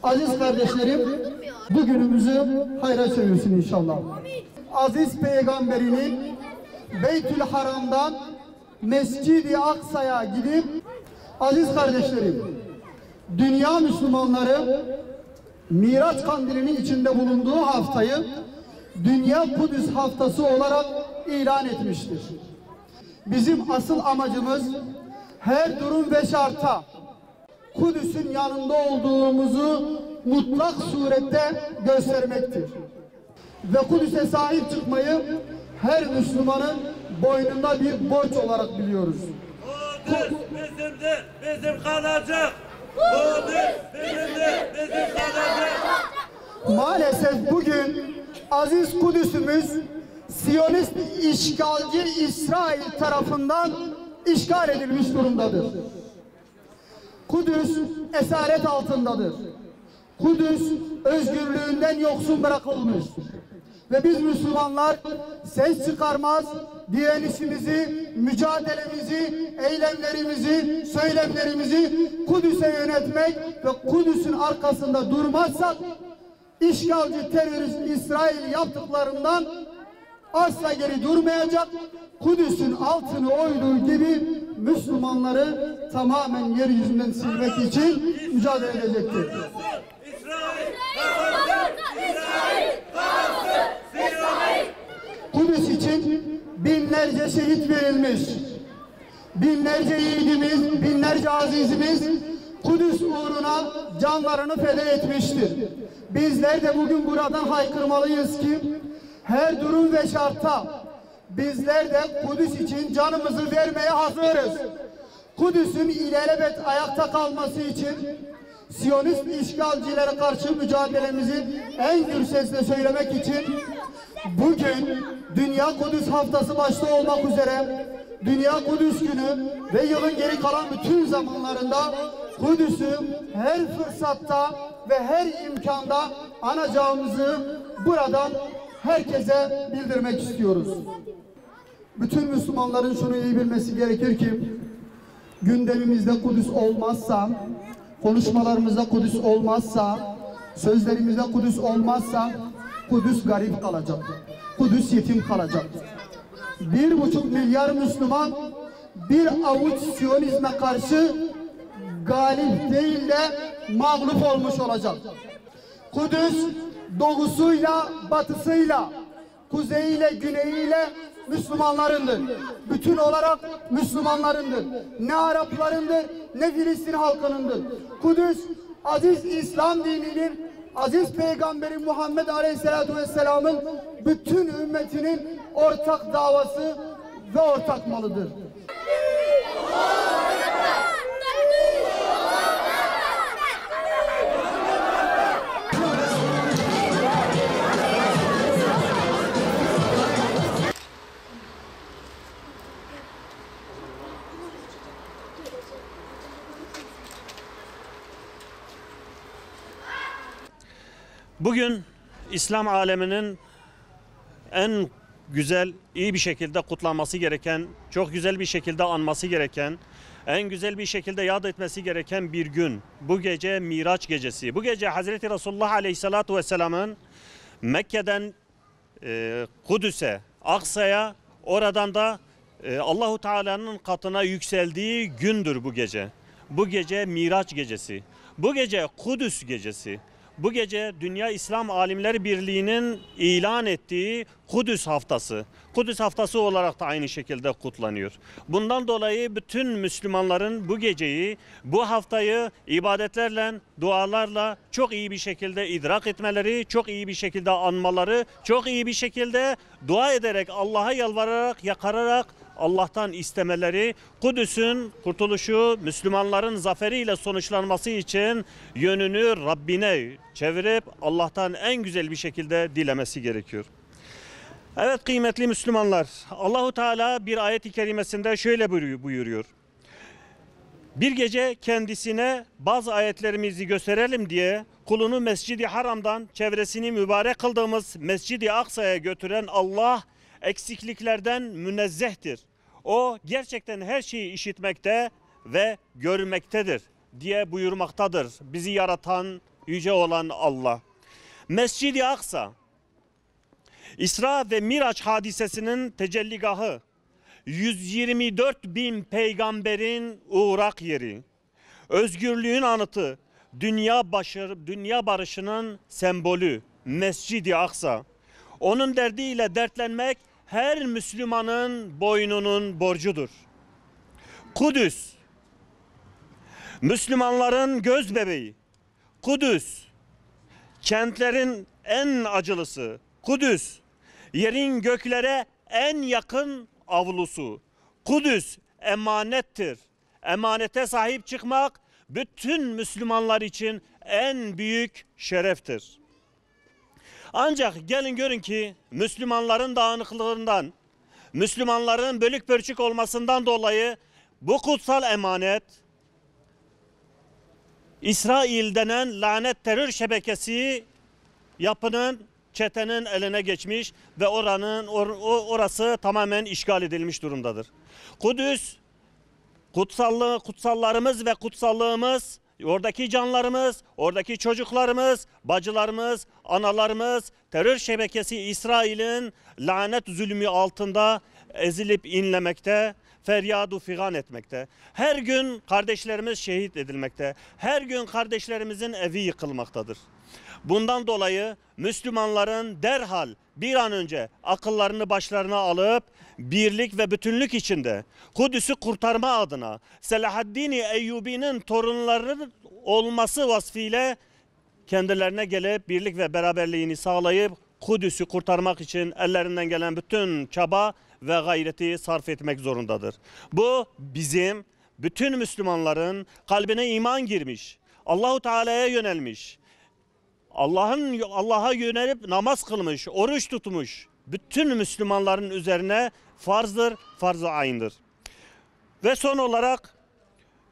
Aziz kardeşlerim, bugünümüzü hayra çevirsin inşallah. Aziz Peygamberinin Beytül Haram'dan Mescid-i Aksa'ya gidip, aziz kardeşlerim, dünya Müslümanları Miraç Kandili'nin içinde bulunduğu haftayı Dünya Kudüs Haftası olarak ilan etmiştir. Bizim asıl amacımız her durum ve şarta Kudüs'ün yanında olduğumuzu mutlak surette göstermektir. Ve Kudüs'e sahip çıkmayı her Müslümanın boynunda bir borç olarak biliyoruz. Kudüs bizim kalacak. Kudüs bizim kalacak. Maalesef bugün aziz Kudüs'ümüz Siyonist işgalci İsrail tarafından işgal edilmiş durumdadır. Kudüs esaret altındadır. Kudüs özgürlüğünden yoksun bırakılmış. Ve biz Müslümanlar ses çıkarmaz, direnişimizi, mücadelemizi, eylemlerimizi, söylemlerimizi Kudüs'e yönetmek ve Kudüs'ün arkasında durmazsak işgalci terörist İsrail yaptıklarından asla geri durmayacak. Kudüs'ün altını oyduğu gibi Müslümanları tamamen yeryüzünden silmek için mücadele edecektir. Kudüs için binlerce şehit verilmiş. Binlerce yiğidimiz, binlerce azizimiz Kudüs uğruna canlarını feda etmiştir. Bizler de bugün buradan haykırmalıyız ki her durum ve şartta bizler de Kudüs için canımızı vermeye hazırız. Kudüs'ün ilelebet ayakta kalması için Siyonist işgalcilere karşı mücadelemizi en gür sesle söylemek için bugün Dünya Kudüs Haftası başta olmak üzere Dünya Kudüs Günü ve yılın geri kalan bütün zamanlarında Kudüs'ü her fırsatta ve her imkanda anacağımızı buradan herkese bildirmek istiyoruz. Bütün Müslümanların şunu iyi bilmesi gerekir ki gündemimizde Kudüs olmazsa, konuşmalarımızda Kudüs olmazsa, sözlerimizde Kudüs olmazsa Kudüs garip kalacak. Kudüs yetim kalacak. 1,5 milyar Müslüman bir avuç Siyonizme karşı galip değil de mağlup olmuş olacak. Kudüs doğusuyla batısıyla, kuzeyiyle güneyiyle Müslümanlarındır. Bütün olarak Müslümanlarındır. Ne Araplarındır ne Filistin halkınındır. Kudüs aziz İslam dininin, aziz Peygamberi Muhammed Aleyhisselatü Vesselam'ın bütün ümmetinin ortak davası ve ortak malıdır. Bugün İslam aleminin en güzel, iyi bir şekilde kutlanması gereken, çok güzel bir şekilde anması gereken, en güzel bir şekilde yad etmesi gereken bir gün. Bu gece Miraç gecesi. Bu gece Hazreti Resulullah Aleyhisselatü Vesselam'ın Mekke'den Kudüs'e, Aksa'ya, oradan da Allahu Teala'nın katına yükseldiği gündür bu gece. Bu gece Miraç gecesi. Bu gece Kudüs gecesi. Bu gece Dünya İslam Alimleri Birliği'nin ilan ettiği Kudüs Haftası. Kudüs Haftası olarak da aynı şekilde kutlanıyor. Bundan dolayı bütün Müslümanların bu geceyi, bu haftayı ibadetlerle, dualarla çok iyi bir şekilde idrak etmeleri, çok iyi bir şekilde anmaları, çok iyi bir şekilde dua ederek, Allah'a yalvararak, yakararak Allah'tan istemeleri, Kudüs'ün kurtuluşu, Müslümanların zaferiyle sonuçlanması için yönünü Rabbine çevirip Allah'tan en güzel bir şekilde dilemesi gerekiyor. Evet kıymetli Müslümanlar, Allahu Teala bir ayet-i kerimesinde şöyle buyuruyor. Bir gece kendisine bazı ayetlerimizi gösterelim diye kulunu Mescid-i Haram'dan çevresini mübarek kıldığımız Mescid-i Aksa'ya götüren Allah eksikliklerden münezzehtir. O gerçekten her şeyi işitmekte ve görmektedir diye buyurmaktadır. Bizi yaratan yüce olan Allah. Mescid-i Aksa, İsra ve Miraç hadisesinin tecelligahı, 124 bin peygamberin uğrak yeri, özgürlüğün anıtı, dünya barışının sembolü Mescid-i Aksa. Onun derdiyle dertlenmek her Müslümanın boynunun borcudur. Kudüs, Müslümanların göz bebeği. Kudüs, kentlerin en acılısı. Kudüs, yerin göklere en yakın avlusu. Kudüs emanettir. Emanete sahip çıkmak bütün Müslümanlar için en büyük şereftir. Ancak gelin görün ki Müslümanların dağınıklığından, Müslümanların bölük pörçük olmasından dolayı bu kutsal emanet İsrail denen lanet terör şebekesi yapının, çetenin eline geçmiş ve orası tamamen işgal edilmiş durumdadır. Kudüs, kutsallarımız ve kutsallığımız, oradaki canlarımız, oradaki çocuklarımız, bacılarımız, analarımız terör şebekesi İsrail'in lanet zulmü altında ezilip inlemekte, feryadu figan etmekte. Her gün kardeşlerimiz şehit edilmekte. Her gün kardeşlerimizin evi yıkılmaktadır. Bundan dolayı Müslümanların derhal bir an önce akıllarını başlarına alıp birlik ve bütünlük içinde Kudüs'ü kurtarma adına Selahaddin Eyyubi'nin torunları olması vasfıyla kendilerine gelip birlik ve beraberliğini sağlayıp Kudüs'ü kurtarmak için ellerinden gelen bütün çaba ve gayreti sarf etmek zorundadır. Bu bizim bütün Müslümanların kalbine iman girmiş, Allahu Teala'ya yönelmiş, Allah'a yönelip namaz kılmış, oruç tutmuş bütün Müslümanların üzerine farzdır, farz-ı ayındır. Ve son olarak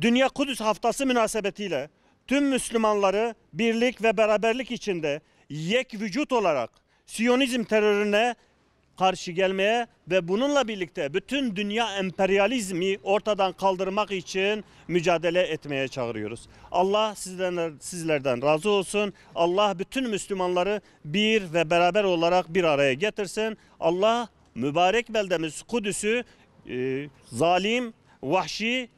Dünya Kudüs Haftası münasebetiyle tüm Müslümanları birlik ve beraberlik içinde yek vücut olarak Siyonizm terörüne karşı gelmeye ve bununla birlikte bütün dünya emperyalizmi ortadan kaldırmak için mücadele etmeye çağırıyoruz. Allah sizlerden razı olsun. Allah bütün Müslümanları bir ve beraber olarak bir araya getirsin. Allah mübarek beldemiz Kudüs'ü zalim, vahşi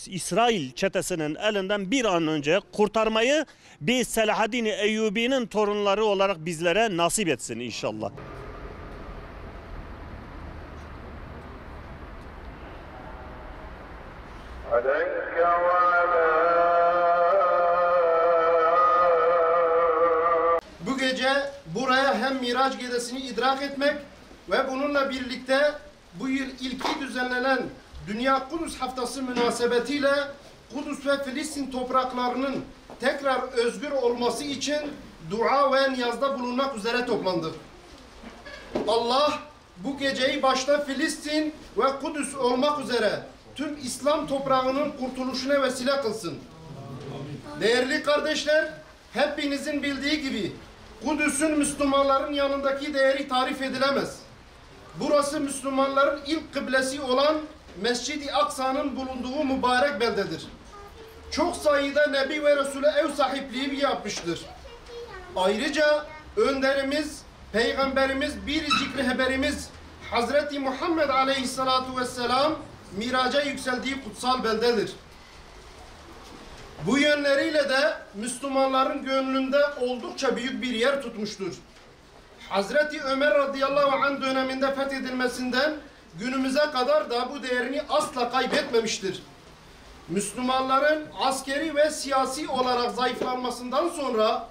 İsrail çetesinin elinden bir an önce kurtarmayı biz Selahaddin Eyyubi'nin torunları olarak bizlere nasip etsin inşallah. Bu gece buraya hem Miraç gecesini idrak etmek ve bununla birlikte bu yıl ilki düzenlenen Dünya Kudüs Haftası münasebetiyle Kudüs ve Filistin topraklarının tekrar özgür olması için dua ve niyazda bulunmak üzere toplandık. Allah bu geceyi başta Filistin ve Kudüs olmak üzere tüm İslam toprağının kurtuluşuna vesile kılsın. Değerli kardeşler, hepinizin bildiği gibi Kudüs'ün Müslümanların yanındaki değeri tarif edilemez. Burası Müslümanların ilk kıblesi olan Mescid-i Aksa'nın bulunduğu mübarek beldedir. Çok sayıda Nebi ve Resul'e ev sahipliği yapmıştır. Ayrıca önderimiz, Peygamberimiz, biricik rehberimiz Hazreti Muhammed Aleyhisselatu Vesselam miraca yükseldiği kutsal beldedir. Bu yönleriyle de Müslümanların gönlünde oldukça büyük bir yer tutmuştur. Hazreti Ömer radıyallahu anh döneminde fethedilmesinden günümüze kadar da bu değerini asla kaybetmemiştir. Müslümanların askeri ve siyasi olarak zayıflanmasından sonra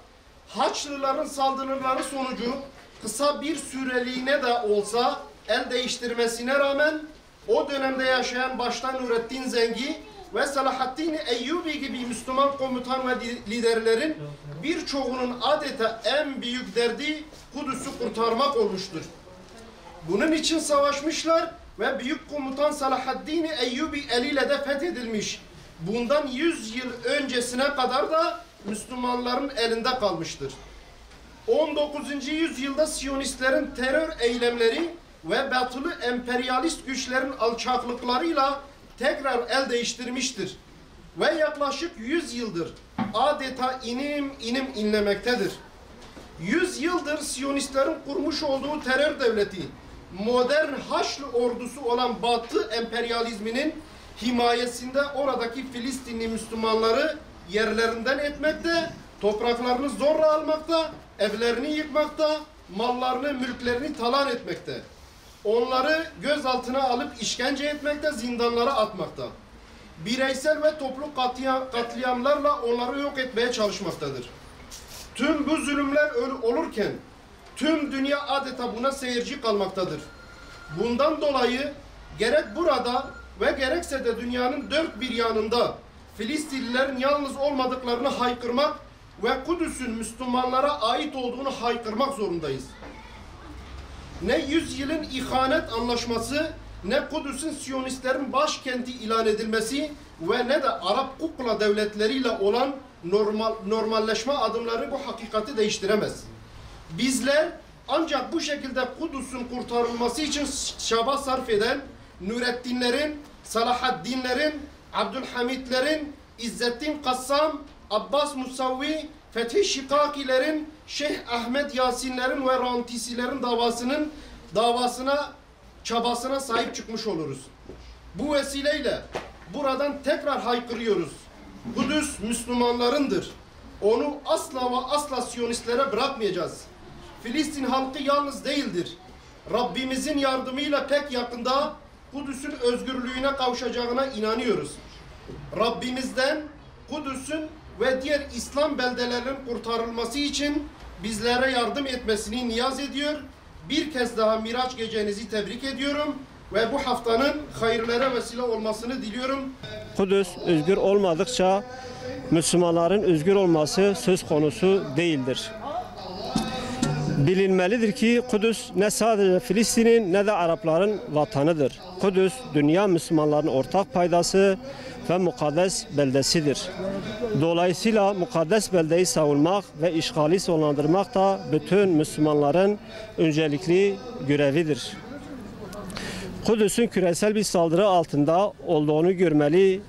Haçlıların saldırıları sonucu kısa bir süreliğine de olsa el değiştirmesine rağmen o dönemde yaşayan başta Nurettin Zengi ve Selahaddin Eyyubi gibi Müslüman komutan ve liderlerin birçoğunun adeta en büyük derdi Kudüs'ü kurtarmak olmuştur. Bunun için savaşmışlar ve büyük komutan Selahaddin Eyyubi eliyle de fethedilmiş bundan 100 yıl öncesine kadar da Müslümanların elinde kalmıştır. 19. yüzyılda Siyonistlerin terör eylemleri ve batılı emperyalist güçlerin alçaklıklarıyla tekrar el değiştirmiştir. Ve yaklaşık 100 yıldır adeta inim inim inlemektedir. 100 yıldır Siyonistlerin kurmuş olduğu terör devleti, modern Haçlı ordusu olan Batı emperyalizminin himayesinde oradaki Filistinli Müslümanları yerlerinden etmekte, topraklarını zorla almakta, evlerini yıkmakta, mallarını, mülklerini talan etmekte. Onları gözaltına alıp işkence etmekte, zindanlara atmakta. Bireysel ve toplu katliamlarla onları yok etmeye çalışmaktadır. Tüm bu zulümler olurken tüm dünya adeta buna seyirci kalmaktadır. Bundan dolayı gerek burada ve gerekse de dünyanın dört bir yanında Filistinlilerin yalnız olmadıklarını haykırmak ve Kudüs'ün Müslümanlara ait olduğunu haykırmak zorundayız. Ne 100 yılın ihanet anlaşması, ne Kudüs'ün Siyonistlerin başkenti ilan edilmesi ve ne de Arap kukla devletleriyle olan normalleşme adımları bu hakikati değiştiremez. Bizler ancak bu şekilde Kudüs'ün kurtarılması için çaba sarf eden Nurettinlerin, Salahaddinlerin, Abdülhamitlerin, İzzettin Kassam, Abbas Musavvi, Fethi Şikakilerin, Şeyh Ahmet Yasinlerin ve Rantisilerin çabasına sahip çıkmış oluruz. Bu vesileyle buradan tekrar haykırıyoruz. Kudüs Müslümanlarındır. Onu asla ve asla Siyonistlere bırakmayacağız. Filistin halkı yalnız değildir. Rabbimizin yardımıyla pek yakında Kudüs'ün özgürlüğüne kavuşacağına inanıyoruz. Rabbimizden Kudüs'ün ve diğer İslam beldelerinin kurtarılması için bizlere yardım etmesini niyaz ediyor. Bir kez daha Miraç gecenizi tebrik ediyorum ve bu haftanın hayırlara vesile olmasını diliyorum. Kudüs özgür olmadıkça Müslümanların özgür olması söz konusu değildir. Bilinmelidir ki Kudüs ne sadece Filistin'in ne de Arapların vatanıdır. Kudüs dünya Müslümanların ortak paydası ve mukaddes beldesidir. Dolayısıyla mukaddes beldeyi savunmak ve işgali sonlandırmak da bütün Müslümanların öncelikli görevidir. Kudüs'ün küresel bir saldırı altında olduğunu görmeli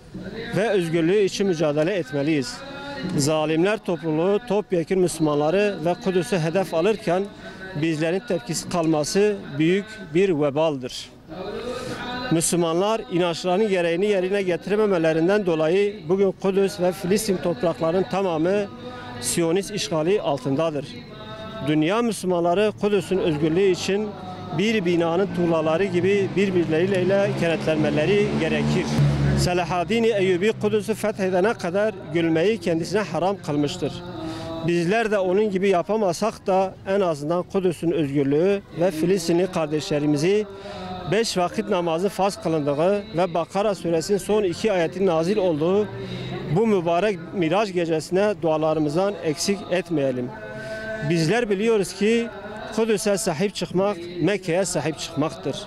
ve özgürlüğü için mücadele etmeliyiz. Zalimler topluluğu topyekun Müslümanları ve Kudüs'ü hedef alırken bizlerin tepkisi kalması büyük bir vebaldır. Müslümanlar inançlarının gereğini yerine getirememelerinden dolayı bugün Kudüs ve Filistin topraklarının tamamı Siyonist işgali altındadır. Dünya Müslümanları Kudüs'ün özgürlüğü için bir binanın tuğlaları gibi birbirleriyle kenetlenmeleri gerekir. Selahaddin Eyyubi Kudüs'ü fethedene kadar gülmeyi kendisine haram kılmıştır. Bizler de onun gibi yapamasak da en azından Kudüs'ün özgürlüğü ve Filistinli kardeşlerimizi 5 vakit namazı farz kılındığı ve Bakara suresinin son 2 ayetin nazil olduğu bu mübarek Miraç gecesine dualarımızdan eksik etmeyelim. Bizler biliyoruz ki Kudüs'e sahip çıkmak Mekke'ye sahip çıkmaktır.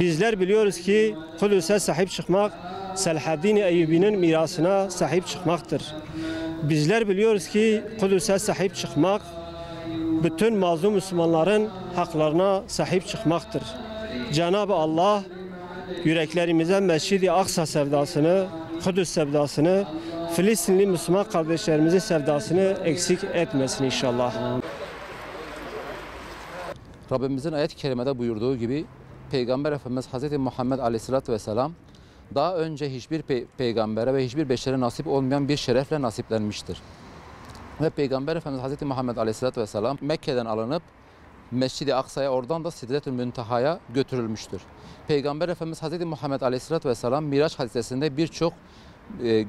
Bizler biliyoruz ki Kudüs'e sahip çıkmak Selahaddin Eyyubi'nin mirasına sahip çıkmaktır. Bizler biliyoruz ki Kudüs'e sahip çıkmak bütün mazlum Müslümanların haklarına sahip çıkmaktır. Cenab-ı Allah yüreklerimize Mescid-i Aksa sevdasını, Kudüs sevdasını, Filistinli Müslüman kardeşlerimizin sevdasını eksik etmesin inşallah. Rabbimizin ayet-i kerimede buyurduğu gibi Peygamber Efendimiz Hz. Muhammed Aleyhisselatü Vesselam daha önce hiçbir peygambere ve hiçbir beşere nasip olmayan bir şerefle nasiplenmiştir. Ve Peygamber Efendimiz Hz. Muhammed Aleyhisselatü Vesselam Mekke'den alınıp Mescid-i Aksa'ya, oradan da Sidret-ül Münteha'ya götürülmüştür. Peygamber Efendimiz Hz. Muhammed Aleyhisselatü Vesselam Miraç hadisesinde birçok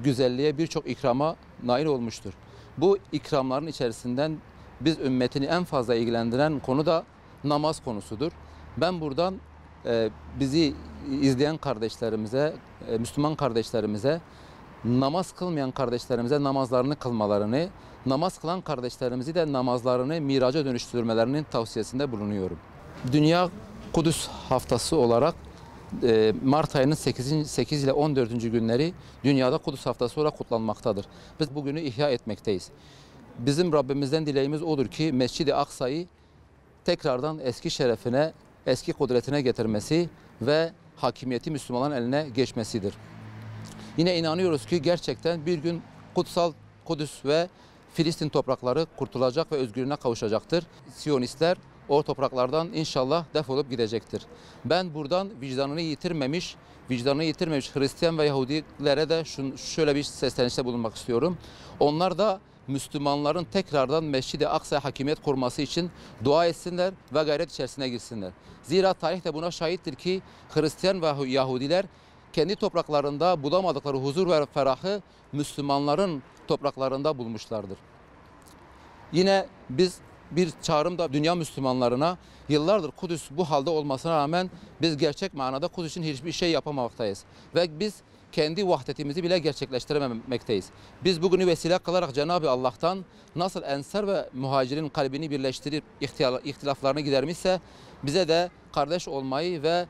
güzelliğe, birçok ikrama nail olmuştur. Bu ikramların içerisinden biz ümmetini en fazla ilgilendiren konu da namaz konusudur. Ben buradan bizi izleyen kardeşlerimize, Müslüman kardeşlerimize, namaz kılmayan kardeşlerimize namazlarını kılmalarını, namaz kılan kardeşlerimizi de namazlarını miraca dönüştürmelerinin tavsiyesinde bulunuyorum. Dünya Kudüs Haftası olarak Mart ayının 8 ile 14. günleri dünyada Kudüs Haftası olarak kutlanmaktadır. Biz bugünü ihya etmekteyiz. Bizim Rabbimizden dileğimiz odur ki Mescid-i Aksa'yı tekrardan eski şerefine, eski kudretine getirmesi ve hakimiyeti Müslümanların eline geçmesidir. Yine inanıyoruz ki gerçekten bir gün kutsal Kudüs ve Filistin toprakları kurtulacak ve özgürlüğüne kavuşacaktır. Siyonistler o topraklardan inşallah defolup gidecektir. Ben buradan vicdanını yitirmemiş Hristiyan ve Yahudilere de şöyle bir seslenişte bulunmak istiyorum. Onlar da Müslümanların tekrardan Mescid-i Aksa'ya hakimiyet kurması için dua etsinler ve gayret içerisine girsinler. Zira tarih de buna şahittir ki Hristiyan ve Yahudiler kendi topraklarında bulamadıkları huzur ve ferahı Müslümanların topraklarında bulmuşlardır. Yine biz bir çağrım da dünya Müslümanlarına, yıllardır Kudüs bu halde olmasına rağmen biz gerçek manada Kudüs için hiçbir şey yapamaktayız. Ve biz kendi vahdetimizi bile gerçekleştirememekteyiz. Biz bugünü vesile kılarak Cenab-ı Allah'tan nasıl Ensar ve Muhacirin kalbini birleştirip ihtilaflarını gidermişse bize de kardeş olmayı ve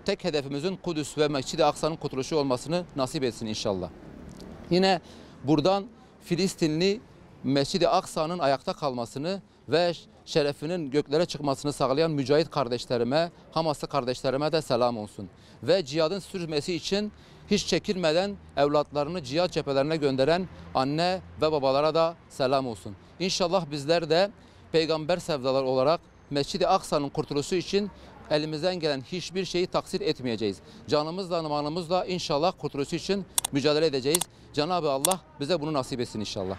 tek hedefimizin Kudüs ve Mescid-i Aksa'nın kurtuluşu olmasını nasip etsin inşallah. Yine buradan Filistinli Mescid-i Aksa'nın ayakta kalmasını ve şerefinin göklere çıkmasını sağlayan mücahit kardeşlerime, Hamaslı kardeşlerime de selam olsun. Ve cihadın sürmesi için hiç çekinmeden evlatlarını cihad cephelerine gönderen anne ve babalara da selam olsun. İnşallah bizler de peygamber sevdaları olarak Mescid-i Aksa'nın kurtuluşu için elimizden gelen hiçbir şeyi taksir etmeyeceğiz. Canımızla, malımızla inşallah kurtuluşu için mücadele edeceğiz. Cenab-ı Allah bize bunu nasip etsin inşallah.